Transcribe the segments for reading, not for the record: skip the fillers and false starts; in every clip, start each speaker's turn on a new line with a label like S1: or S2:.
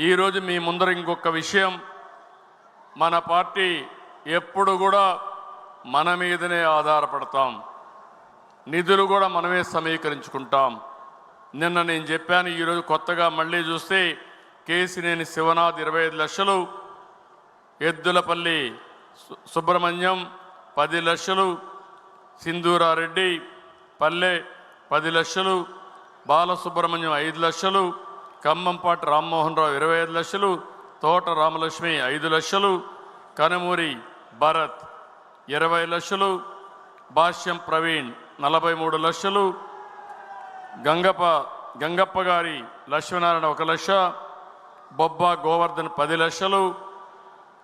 S1: ఈరోజు మీ ముందర ఇంకొక విషయం, మన పార్టీ ఎప్పుడు కూడా మన మీదనే ఆధారపడతాం, నిధులు కూడా మనమే సమీకరించుకుంటాం. నిన్న నేను చెప్పాను, ఈరోజు కొత్తగా మళ్ళీ చూస్తే కేసినేని శివనాథ్ 25 లక్షలు, ఎద్దులపల్లి సుబ్రహ్మణ్యం 10 లక్షలు, సింధూరారెడ్డి పల్లె 10 లక్షలు, బాలసుబ్రహ్మణ్యం 5 లక్షలు, ఖమ్మంపాటి రామ్మోహన్ రావు 25 లక్షలు, తోట రామలక్ష్మి 5 లక్షలు, కనుమూరి భరత్ 20 లక్షలు, భాష్యం ప్రవీణ్ 43 లక్షలు, గంగప్ప గారి లక్ష్మీనారాయణ 1 లక్ష, బొబ్బా గోవర్ధన్ 10 లక్షలు,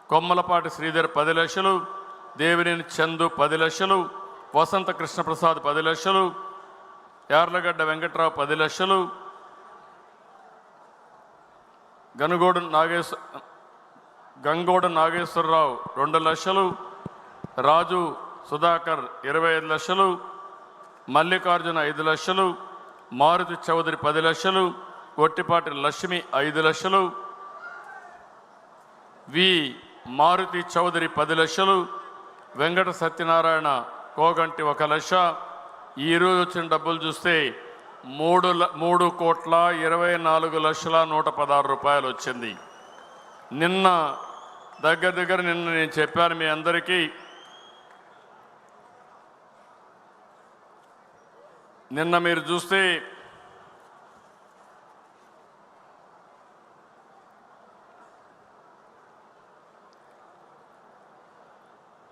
S1: కొమ్మలపాటి శ్రీధర్ 10 లక్షలు, దేవినేని చందు 10 లక్షలు, వసంత కృష్ణప్రసాద్ 10 లక్షలు, యార్లగడ్డ వెంకట్రావు 10 లక్షలు, గంగోడు నాగేశ్వరరావు 2 లక్షలు, రాజు సుధాకర్ 25 లక్షలు, మల్లికార్జున 5 లక్షలు, మారుతి చౌదరి 10 లక్షలు, గొట్టిపాటి లక్ష్మి 5 లక్షలు, మారుతి చౌదరి 10 లక్షలు, వెంకట సత్యనారాయణ కోగంటి 1 లక్ష. ఈరోజు వచ్చిన డబ్బులు చూస్తే 3,24,116 రూపాయలు వచ్చింది. నిన్న దగ్గర నేను చెప్పాను మీ అందరికీ, నిన్న మీరు చూస్తే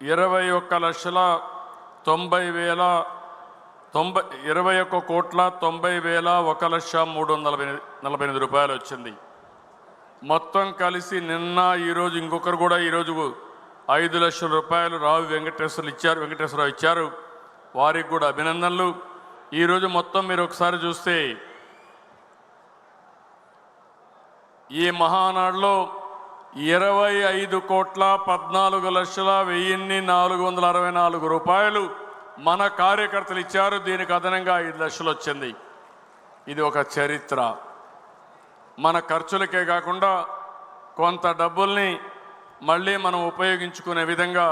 S1: $21,90,1,03,8 రూపాయలు వచ్చింది. మొత్తం కలిసి నిన్న ఈరోజు ఇంకొకరు కూడా ఈరోజు 5 లక్షల రూపాయలు వెంకటేశ్వరరావు ఇచ్చారు. వారికి కూడా అభినందనలు. ఈరోజు మొత్తం మీరు ఒకసారి చూస్తే ఈ మహానాడులో 25,14,01,464 రూపాయలు మన కార్యకర్తలు ఇచ్చారు. దీనికి అదనంగా 5 లక్షలు వచ్చింది. ఇది ఒక చరిత్ర. మన ఖర్చులకే కాకుండా కొంత డబ్బుల్ని మళ్ళీ మనం ఉపయోగించుకునే విధంగా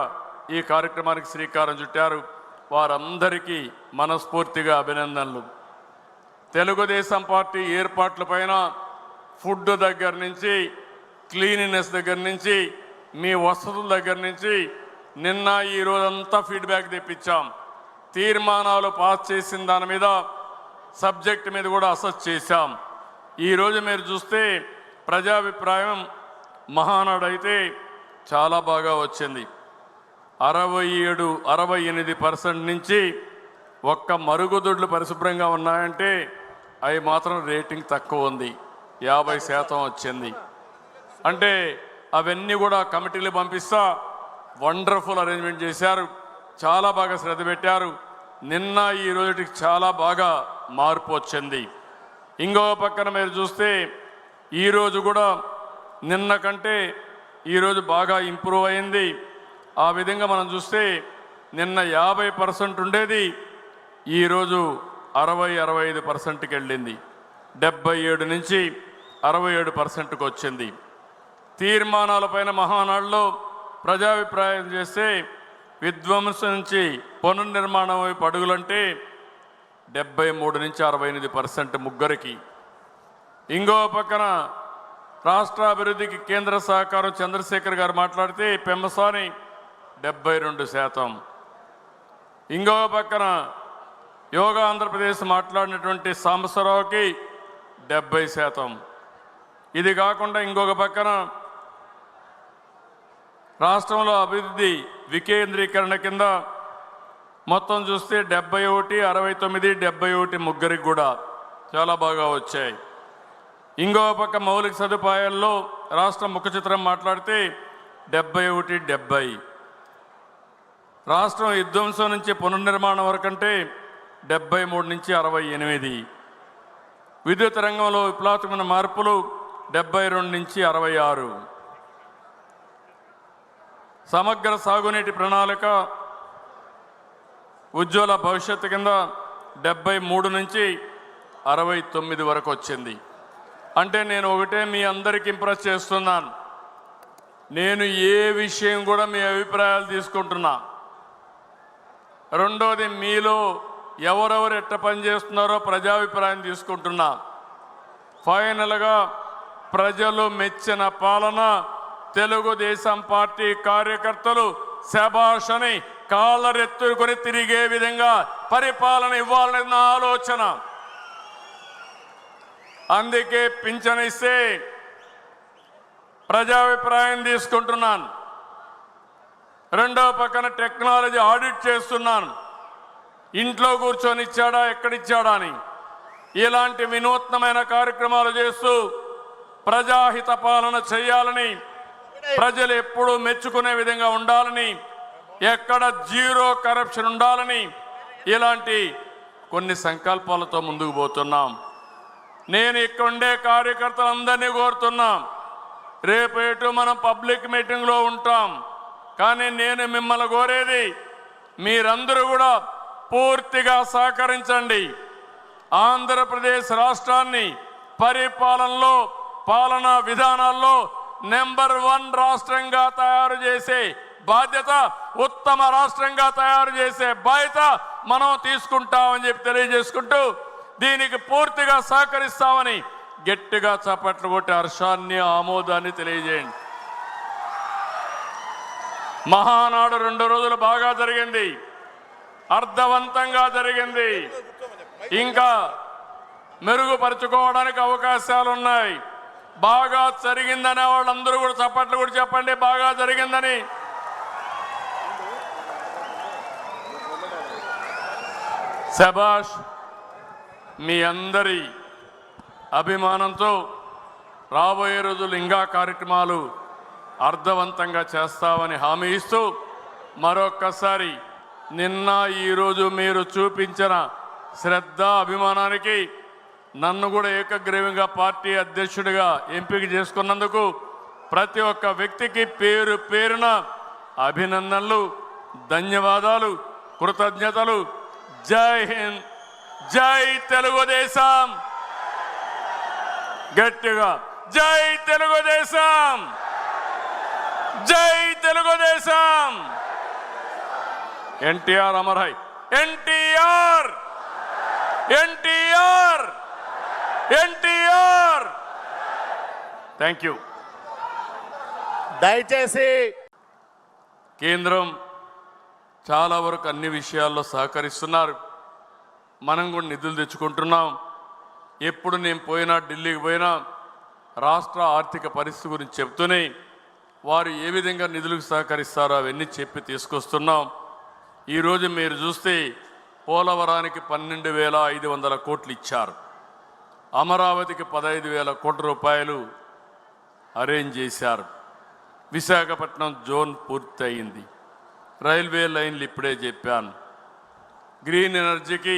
S1: ఈ కార్యక్రమానికి శ్రీకారం చుట్టారు. వారందరికీ మనస్ఫూర్తిగా అభినందనలు. తెలుగుదేశం పార్టీ ఏర్పాట్లపైన ఫుడ్ దగ్గర నుంచి, క్లీనినెస్ దగ్గర నుంచి, మీ వసతుల దగ్గర నుంచి నిన్న ఈరోజంతా ఫీడ్బ్యాక్ తెప్పించాం. తీర్మానాలు పాస్ చేసిన దాని మీద, సబ్జెక్ట్ మీద కూడా అసెస్ చేశాం. ఈరోజు మీరు చూస్తే ప్రజాభిప్రాయం మహానాడు అయితే చాలా బాగా వచ్చింది. 68% నుంచి ఒక్క మరుగుదొడ్లు పరిశుభ్రంగా ఉన్నాయంటే అవి మాత్రం రేటింగ్ తక్కువ ఉంది, 50% వచ్చింది. అంటే అవన్నీ కూడా కమిటీలు పంపిస్తా వండర్ఫుల్ అరేంజ్మెంట్ చేశారు. చాలా బాగా శ్రద్ధ పెట్టారు. నిన్న ఈ రోజుకి చాలా బాగా మార్పు వచ్చింది. ఇంకో పక్కన మీరు చూస్తే ఈరోజు కూడా నిన్న కంటే ఈరోజు బాగా ఇంప్రూవ్ అయింది. ఆ విధంగా మనం చూస్తే నిన్న 50% ఉండేది, ఈరోజు 60-65%కి వెళ్ళింది. 77 నుంచి 67%కి వచ్చింది. తీర్మానాలపైన మహానాడులో ప్రజాభిప్రాయం చేస్తే విధ్వంసం నుంచి పునర్నిర్మాణం వైపు అడుగులంటే 73 నుంచి 68% ముగ్గురికి. ఇంకో పక్కన రాష్ట్రాభివృద్ధికి కేంద్ర సహకారం చంద్రశేఖర్ గారు మాట్లాడితే పెమ్మసాని 72%. ఇంకో పక్కన యోగా ఆంధ్రప్రదేశ్ మాట్లాడినటువంటి సాంబశివరావుకి 70%. ఇది కాకుండా ఇంకొక పక్కన రాష్ట్రంలో అభివృద్ధి వికేంద్రీకరణ కింద మొత్తం చూస్తే 71, 69, 71 ముగ్గురికి కూడా చాలా బాగా వచ్చాయి. ఇంకో పక్క మౌలిక సదుపాయాల్లో రాష్ట్ర ముఖ చిత్రం మాట్లాడితే 71, 70. రాష్ట్రం విధ్వంసం నుంచి పునర్నిర్మాణం వరకంటే 73 నుంచి 68. విద్యుత్ రంగంలో విప్లవాత్మక మార్పులు 72 నుంచి 66. సమగ్ర సాగునీటి ప్రణాళిక ఉజ్వల భవిష్యత్తు కింద 73 నుంచి 69 వరకు వచ్చింది. అంటే నేను ఒకటే మీ అందరికి ఇంప్రెస్ చేస్తున్నాను. నేను ఏ విషయం కూడా మీ అభిప్రాయాలు తీసుకుంటున్నా. రెండోది, మీలో ఎవరెవరు ఎట్ట పని చేస్తున్నారో ప్రజాభిప్రాయం తీసుకుంటున్నా. ఫైనల్గా ప్రజలు మెచ్చిన పాలన, తెలుగుదేశం పార్టీ కార్యకర్తలు శభాష్ అని కాళ్ళరెత్తుకొని తిరిగే విధంగా పరిపాలన ఇవ్వాలనే నా ఆలోచన. అందుకే పింఛన్ ఇస్తే ప్రజాభిప్రాయం తీసుకుంటున్నాను. రెండో పక్కన టెక్నాలజీ ఆడిట్ చేస్తున్నాను. ఇంట్లో కూర్చొని ఇచ్చాడా, ఎక్కడిచ్చాడా అని. ఇలాంటి వినూత్నమైన కార్యక్రమాలు చేస్తూ ప్రజాహిత పాలన చేయాలని, ప్రజలు ఎప్పుడూ మెచ్చుకునే విధంగా ఉండాలని, ఎక్కడ జీరో కరప్షన్ ఉండాలని ఇలాంటి కొన్ని సంకల్పాలతో ముందుకు పోతున్నాం. నేను ఇక్కడ ఉండే కార్యకర్తలందరినీ కోరుతున్నాం, రేపు ఎటు మనం పబ్లిక్ మీటింగ్లో ఉంటాం. కానీ నేను మిమ్మల్ని కోరేది, మీరందరూ కూడా పూర్తిగా సహకరించండి. ఆంధ్రప్రదేశ్ రాష్ట్రాన్ని పరిపాలనలో, పాలనా విధానాల్లో నెంబర్ 1 రాష్ట్రంగా తయారు చేసే బాధ్యత, ఉత్తమ రాష్ట్రంగా తయారు చేసే బాధ్యత మనం తీసుకుంటామని చెప్పి తెలియజేసుకుంటూ, దీనికి పూర్తిగా సహకరిస్తామని గట్టిగా చప్పట్లు కొట్టి హర్షాన్ని, ఆమోదాన్ని తెలియజేయండి. మహానాడు 2 రోజులు బాగా జరిగింది, అర్థవంతంగా జరిగింది. ఇంకా మెరుగుపరుచుకోవడానికి అవకాశాలు ఉన్నాయి. బాగా జరిగిందనే వాళ్ళందరూ కూడా చప్పట్లు కూడా చెప్పండి, బాగా జరిగిందని. శభాష్. మీ అందరి అభిమానంతో రాబోయే రోజులు ఇంకా కార్యక్రమాలు అర్థవంతంగా చేస్తామని హామీ ఇస్తూ, మరొక్కసారి నిన్న ఈరోజు మీరు చూపించిన శ్రద్ధ, అభిమానానికి, నన్ను కూడా ఏకగ్రీవంగా పార్టీ అధ్యక్షుడిగా ఎంపిక చేసుకున్నందుకు ప్రతి ఒక్క వ్యక్తికి పేరు పేరున అభినందనలు, ధన్యవాదాలు, కృతజ్ఞతలు. జై హింద్, జై తెలుగుదేశం. గట్టిగా జై తెలుగుదేశం, జై Telugu Desam. NTR Amar high. NTR, NTR, NTR. Thank you.
S2: దయచేసి
S1: కేంద్రం చాలా వరకు అన్ని విషయాల్లో సహకరిస్తున్నారు. మనం కూడా నిధులు తెచ్చుకుంటున్నాం. ఎప్పుడు నేను పోయినా, ఢిల్లీకి పోయినా రాష్ట్ర ఆర్థిక పరిస్థితి గురించి చెప్తూనే వారు ఏ విధంగా నిధులకు సహకరిస్తారో అవన్నీ చెప్పి తీసుకొస్తున్నాం. ఈరోజు మీరు చూస్తే పోలవరానికి 12,500 కోట్లు ఇచ్చారు. అమరావతికి 15,000 కోట్ల రూపాయలు అరేంజ్ చేశారు. విశాఖపట్నం జోన్ పూర్తి అయింది. రైల్వే లైన్లు ఇప్పుడే చెప్పాను. గ్రీన్ ఎనర్జీకి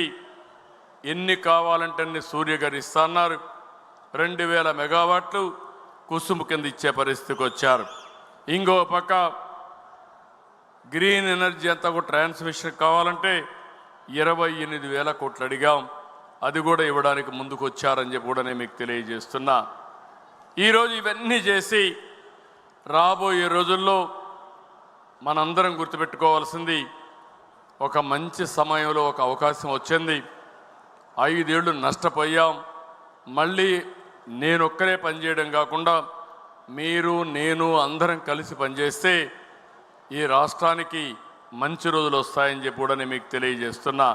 S1: ఎన్ని కావాలంటే అన్ని సూర్యగారు ఇస్తున్నారు. 2,000 మెగావాట్లు కుసుము కింద ఇచ్చే పరిస్థితికి వచ్చారు. ఇంకో పక్క గ్రీన్ ఎనర్జీ అంతా కూడా ట్రాన్స్మిషన్ కావాలంటే 28,000 కోట్లు అడిగాం. అది కూడా ఇవ్వడానికి ముందుకు వచ్చారని చెప్పి కూడా నేను మీకు తెలియజేస్తున్నా. ఈరోజు ఇవన్నీ చేసి రాబోయే రోజుల్లో మనందరం గుర్తుపెట్టుకోవాల్సింది, ఒక మంచి సమయంలో ఒక అవకాశం వచ్చింది. 5 ఏళ్ళు నష్టపోయాం. మళ్ళీ నేనొక్కరే పనిచేయడం కాకుండా మీరు, నేను అందరం కలిసి పనిచేస్తే ఈ రాష్ట్రానికి మంచి రోజులు వస్తాయని చెప్పి కూడా నేను మీకు తెలియజేస్తున్నా.